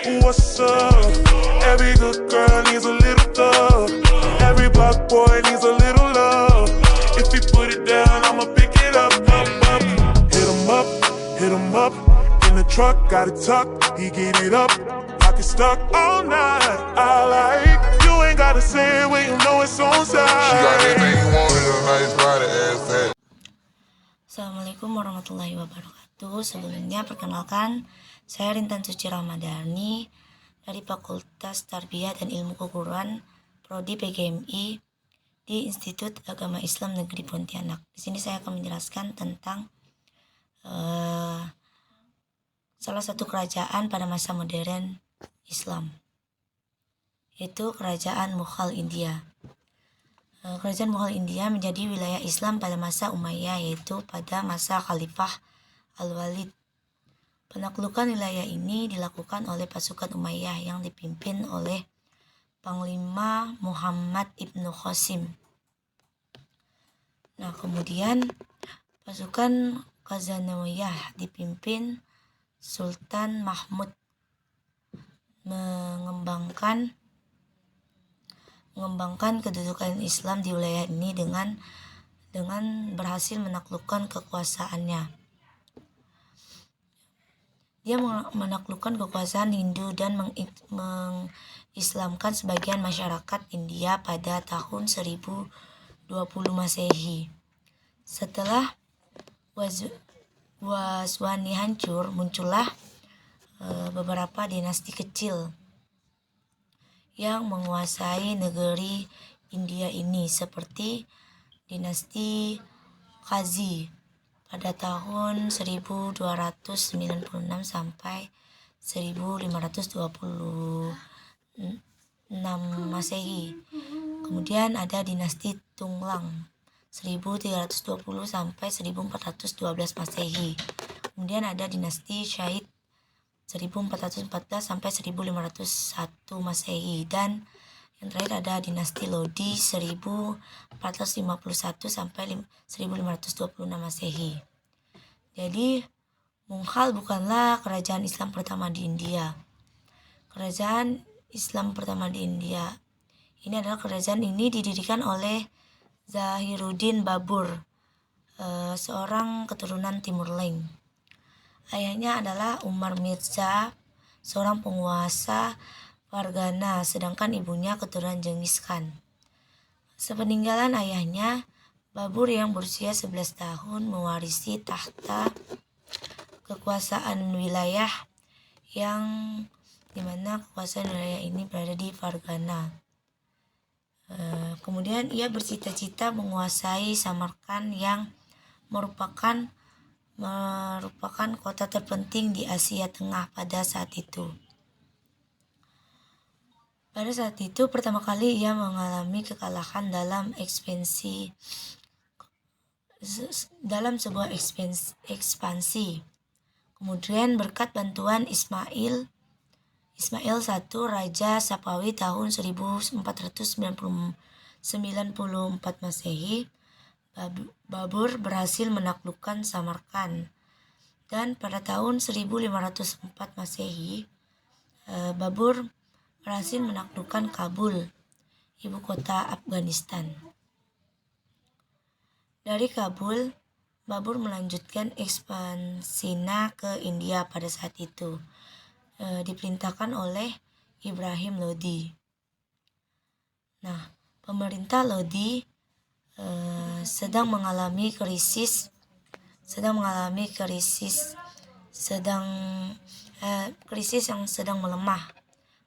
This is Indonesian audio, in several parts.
What's up? Every good girl needs a little thug. Every black boy needs a little love. If you put it down, I'ma pick it up, up, up. Hit him up. In the truck, got it tucked. He get it up. Pocket stuck all night. I like you ain't gotta say it when you know it's on side. She got everything you want in a nice body ass fat. Assalamualaikum warahmatullahi wabarakatuh. Sebelumnya perkenalkan, saya Rintan Suci Ramadhani dari Fakultas Tarbiyah dan Ilmu Keguruan Prodi PGMI di Institut Agama Islam Negeri Pontianak. Di sini saya akan menjelaskan tentang salah satu kerajaan pada masa modern Islam, yaitu Kerajaan Mughal India. Kerajaan Mughal India menjadi wilayah Islam pada masa Umayyah, yaitu pada masa Khalifah Al-Walid. Penaklukan wilayah ini dilakukan oleh pasukan Umayyah yang dipimpin oleh Panglima Muhammad ibnu Qasim. Nah, kemudian pasukan Ghazanawiyah dipimpin Sultan Mahmud mengembangkan kedudukan Islam di wilayah ini dengan berhasil menaklukkan kekuasaannya. Dia menaklukkan kekuasaan Hindu dan mengislamkan sebagian masyarakat India pada tahun 1020 Masehi. Setelah Waswani hancur, muncullah beberapa dinasti kecil yang menguasai negeri India ini, seperti dinasti Ghazi pada tahun 1296 sampai 1526 Masehi. Kemudian ada dinasti Tunglang 1320 sampai 1412 Masehi. Kemudian ada dinasti Syahid 1414 sampai 1501 Masehi, dan yang terakhir ada dinasti Lodi 1451 sampai 1526 Masehi. Jadi Mughal bukanlah kerajaan Islam pertama di India. Kerajaan Islam pertama di India ini adalah kerajaan ini didirikan oleh Zahiruddin Babur, seorang keturunan Timur Leng. Ayahnya adalah Umar Mirza, seorang penguasa Fargana, sedangkan ibunya keturunan Genghis Khan. Sepeninggalan ayahnya, Babur yang berusia 11 tahun mewarisi tahta kekuasaan wilayah yang dimana kekuasaan wilayah ini berada di Fargana. Kemudian ia bercita-cita menguasai Samarkand yang merupakan kota terpenting di Asia Tengah pada saat itu. Pada saat itu pertama kali ia mengalami kekalahan dalam sebuah ekspansi. Kemudian berkat bantuan Ismail I, Raja Sapawi tahun 1494 Masehi, Babur berhasil menaklukkan Samarkand. Dan pada tahun 1504 Masehi, Babur berhasil menaklukkan Kabul, ibu kota Afghanistan. Dari Kabul, Babur melanjutkan ekspansinya ke India pada saat itu, diperintahkan oleh Ibrahim Lodi. Nah, pemerintah Lodi sedang mengalami krisis yang sedang melemah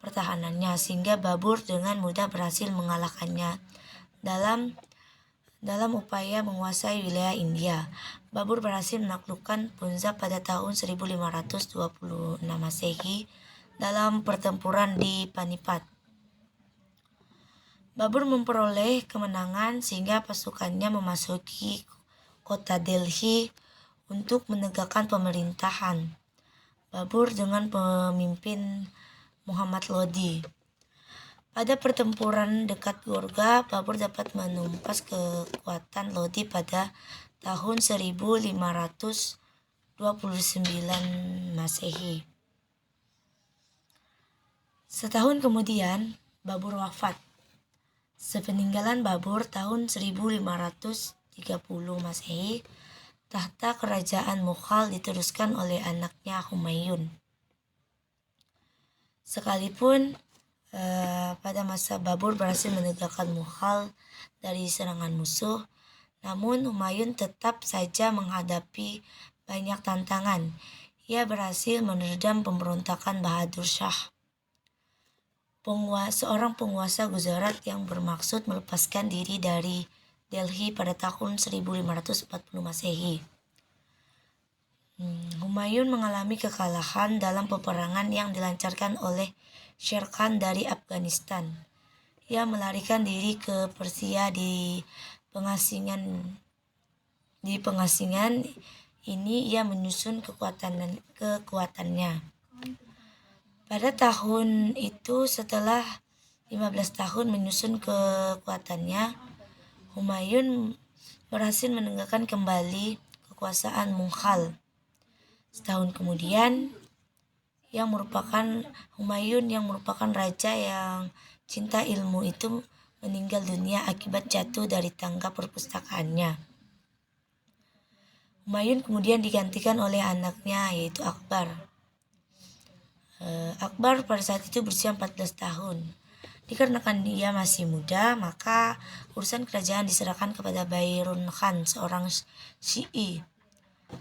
pertahanannya, sehingga Babur dengan mudah berhasil mengalahkannya dalam upaya menguasai wilayah India. Babur berhasil menaklukkan Punjab pada tahun 1526 Masehi dalam pertempuran di Panipat. Babur memperoleh kemenangan sehingga pasukannya memasuki kota Delhi untuk menegakkan pemerintahan. Babur dengan pemimpin Muhammad Lodi. Pada pertempuran dekat Gorga, Babur dapat menumpas kekuatan Lodi pada tahun 1529 Masehi. Setahun kemudian, Babur wafat. Sepeninggalan Babur tahun 1530 Masehi, tahta kerajaan Mughal diteruskan oleh anaknya Humayun. Sekalipun pada masa Babur berhasil menegakkan Mughal dari serangan musuh, namun Humayun tetap saja menghadapi banyak tantangan. Ia berhasil meredam pemberontakan Bahadur Shah, seorang penguasa Gujarat yang bermaksud melepaskan diri dari Delhi pada tahun 1540 Masehi. Humayun mengalami kekalahan dalam peperangan yang dilancarkan oleh Sher Khan dari Afghanistan. Ia melarikan diri ke Persia di pengasingan ini ia menyusun kekuatannya. Pada tahun itu, setelah 15 tahun menyusun kekuatannya, Humayun berhasil menegakkan kembali kekuasaan Mughal. Setahun kemudian, Humayun yang merupakan raja yang cinta ilmu itu meninggal dunia akibat jatuh dari tangga perpustakaannya. Humayun kemudian digantikan oleh anaknya, yaitu Akbar. Akbar pada saat itu berusia 14 tahun. Dikarenakan dia masih muda, maka urusan kerajaan diserahkan kepada Bairun Khan, seorang Syi'i.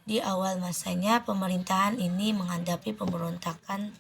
Di awal masanya, pemerintahan ini menghadapi pemberontakan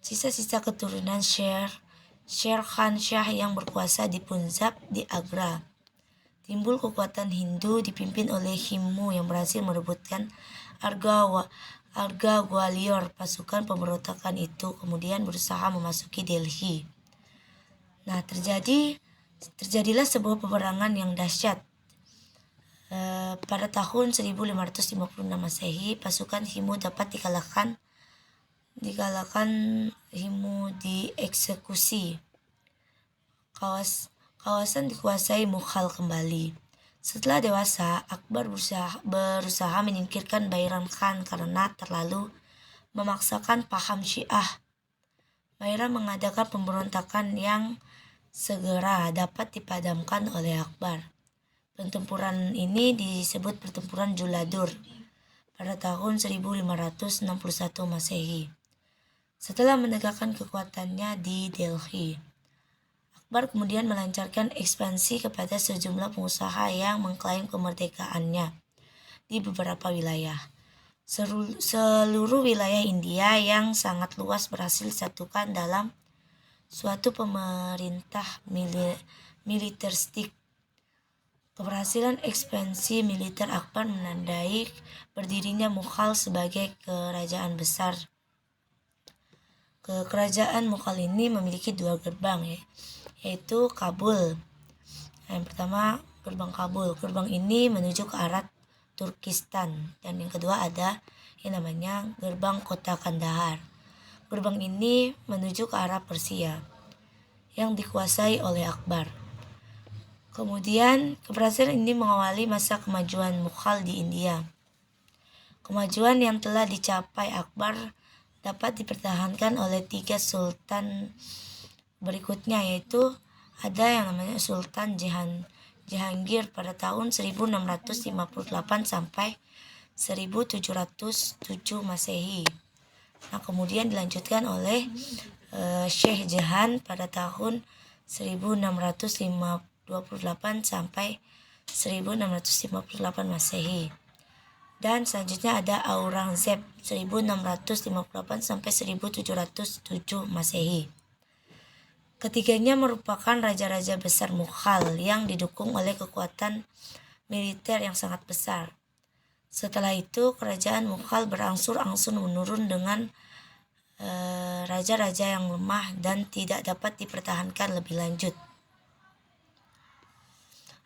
sisa-sisa keturunan Sher Khan Shah yang berkuasa di Punjab di Agra. Timbul kekuatan Hindu dipimpin oleh Himmu yang berhasil merebutkan Arga Gwalior. Pasukan pemberontakan itu kemudian berusaha memasuki Delhi. Nah, terjadilah sebuah peperangan yang dahsyat. Pada tahun 1556 Masehi, pasukan Himmu dapat dikalahkan Himmu dieksekusi. Kawasan dikuasai Mughal kembali. Setelah dewasa, Akbar berusaha menyingkirkan Bairam Khan karena terlalu memaksakan paham Syiah. Bairam mengadakan pemberontakan yang segera dapat dipadamkan oleh Akbar. Pertempuran ini disebut Pertempuran Juladur pada tahun 1561 Masehi. Setelah menegakkan kekuatannya di Delhi, Akbar kemudian melancarkan ekspansi kepada sejumlah pengusaha yang mengklaim kemerdekaannya di beberapa wilayah. Seluruh wilayah India yang sangat luas berhasil disatukan dalam suatu pemerintah militeristik. Keberhasilan ekspansi militer Akbar menandai berdirinya Mughal sebagai kerajaan besar. Kerajaan Mughal ini memiliki 2 gerbang, yaitu Kabul. Yang pertama, gerbang Kabul. Gerbang ini menuju ke arah Turkistan. Dan yang kedua ada yang namanya gerbang kota Kandahar. Gerbang ini menuju ke arah Persia yang dikuasai oleh Akbar. Kemudian, keberhasilan ini mengawali masa kemajuan Mughal di India. Kemajuan yang telah dicapai Akbar dapat dipertahankan oleh 3 sultan berikutnya, yaitu ada yang namanya Sultan Jahangir pada tahun 1658 sampai 1707 Masehi. Nah, kemudian dilanjutkan oleh Syekh Jahan pada tahun 1628 sampai 1658 Masehi. Dan selanjutnya ada Aurangzeb 1658 sampai 1707 Masehi. Ketiganya merupakan raja-raja besar Mughal yang didukung oleh kekuatan militer yang sangat besar. Setelah itu, kerajaan Mughal berangsur-angsur menurun dengan raja-raja yang lemah dan tidak dapat dipertahankan lebih lanjut.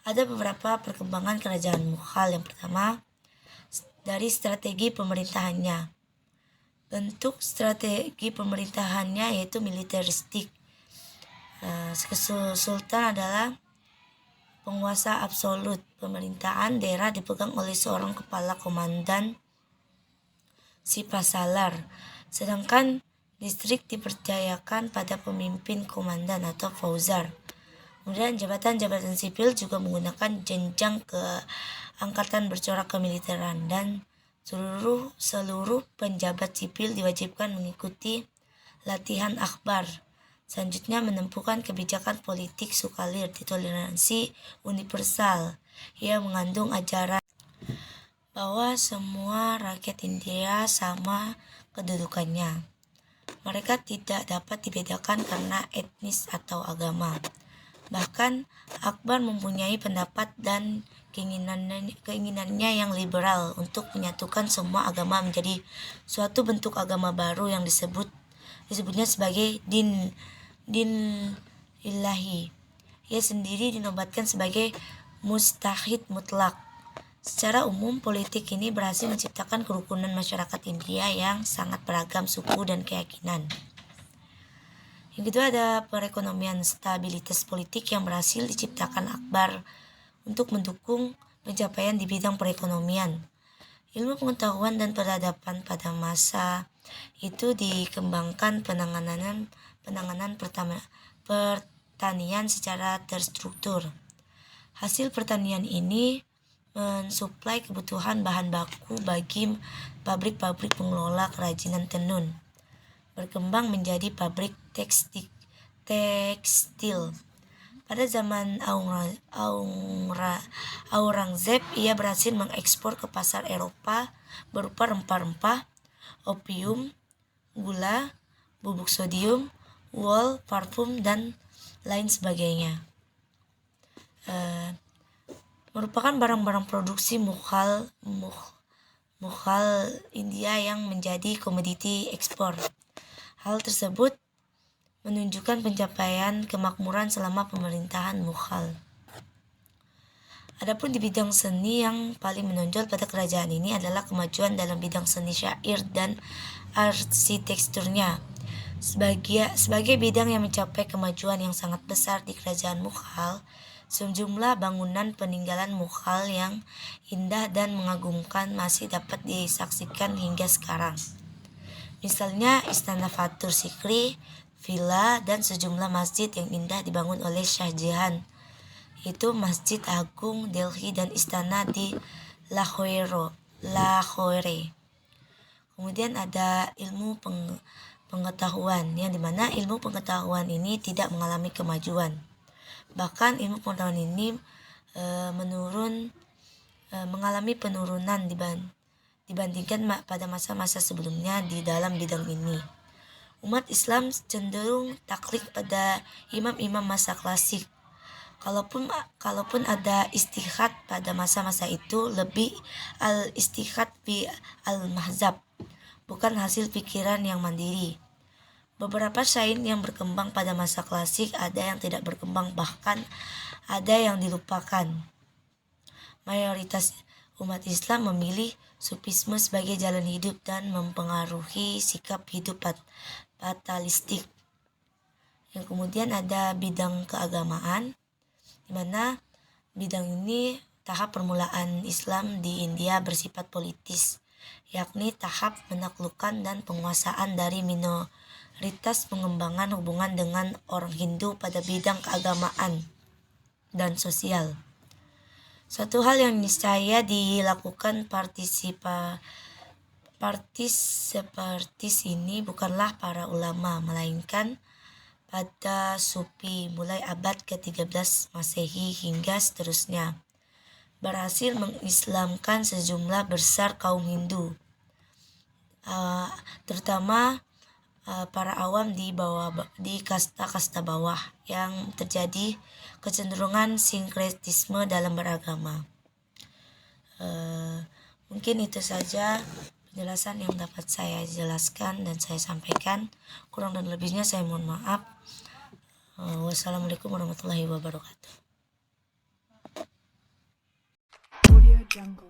Ada beberapa perkembangan kerajaan Mughal. Yang pertama, dari strategi pemerintahannya. Bentuk strategi pemerintahannya yaitu militeristik. Sultan adalah penguasa absolut. Pemerintahan daerah dipegang oleh seorang kepala komandan Sipasalar. Sedangkan Distrik dipercayakan pada pemimpin komandan atau fauzar. Kemudian jabatan-jabatan sipil juga menggunakan jenjang keangkatan bercorak kemiliteran, dan seluruh penjabat sipil diwajibkan mengikuti latihan akbar. Selanjutnya menempuhkan kebijakan politik sukalir ditoleransi universal yang mengandung ajaran bahwa semua rakyat India sama kedudukannya. Mereka tidak dapat dibedakan karena etnis atau agama. Bahkan Akbar mempunyai pendapat dan keinginannya yang liberal untuk menyatukan semua agama menjadi suatu bentuk agama baru yang disebutnya sebagai din ilahi. Ia sendiri dinobatkan sebagai mustahid mutlak. Secara umum, politik ini berhasil menciptakan kerukunan masyarakat India yang sangat beragam suku dan keyakinan. Yang kedua ada perekonomian. Stabilitas politik yang berhasil diciptakan Akbar untuk mendukung pencapaian di bidang perekonomian. Ilmu pengetahuan dan peradaban pada masa itu dikembangkan penanganan pertanian secara terstruktur. Hasil pertanian ini mensuplai kebutuhan bahan baku bagi pabrik-pabrik pengelola kerajinan tenun. Berkembang menjadi pabrik tekstil. Pada zaman Aurangzeb, ia berhasil mengekspor ke pasar Eropa berupa rempah-rempah, opium, gula, bubuk sodium, wool, parfum, dan lain sebagainya. Merupakan barang-barang produksi Mughal India yang menjadi komoditi ekspor. Hal tersebut menunjukkan pencapaian kemakmuran selama pemerintahan Mughal. Adapun di bidang seni, yang paling menonjol pada kerajaan ini adalah kemajuan dalam bidang seni syair dan arsitekturnya. Sebagai bidang yang mencapai kemajuan yang sangat besar di kerajaan Mughal, sejumlah bangunan peninggalan Mughal yang indah dan mengagumkan masih dapat disaksikan hingga sekarang. Misalnya Istana Fatur Sikri, villa, dan sejumlah masjid yang indah dibangun oleh Shah Jahan, yaitu Masjid Agung Delhi dan Istana di Lahore. Kemudian ada ilmu pengetahuan, yang dimana ilmu pengetahuan ini tidak mengalami kemajuan. Bahkan ilmu pengetahuan ini mengalami penurunan dibandingkan pada masa-masa sebelumnya di dalam bidang ini. Umat Islam cenderung taklid pada imam-imam masa klasik. Kalaupun ada istihad pada masa-masa itu, lebih al-istihad bi al-mahzab, bukan hasil pikiran yang mandiri. Beberapa sains yang berkembang pada masa klasik ada yang tidak berkembang, bahkan ada yang dilupakan. Mayoritas umat Islam memilih sufisme sebagai jalan hidup dan mempengaruhi sikap hidup fatalistik. Yang kemudian ada bidang keagamaan, di mana bidang ini tahap permulaan Islam di India bersifat politis, yakni tahap menaklukkan dan penguasaan dari minoritas, pengembangan hubungan dengan orang Hindu pada bidang keagamaan dan sosial. Suatu hal yang niscaya dilakukan partis ini bukanlah para ulama, melainkan pada sufi mulai abad ke-13 Masehi hingga seterusnya, berhasil mengislamkan sejumlah besar kaum Hindu, terutama para awam di kasta-kasta bawah, yang terjadi kecenderungan sinkretisme dalam beragama. Mungkin itu saja penjelasan yang dapat saya jelaskan dan saya sampaikan. Kurang dan lebihnya saya mohon maaf. Wassalamualaikum warahmatullahi wabarakatuh. Audio Jungle.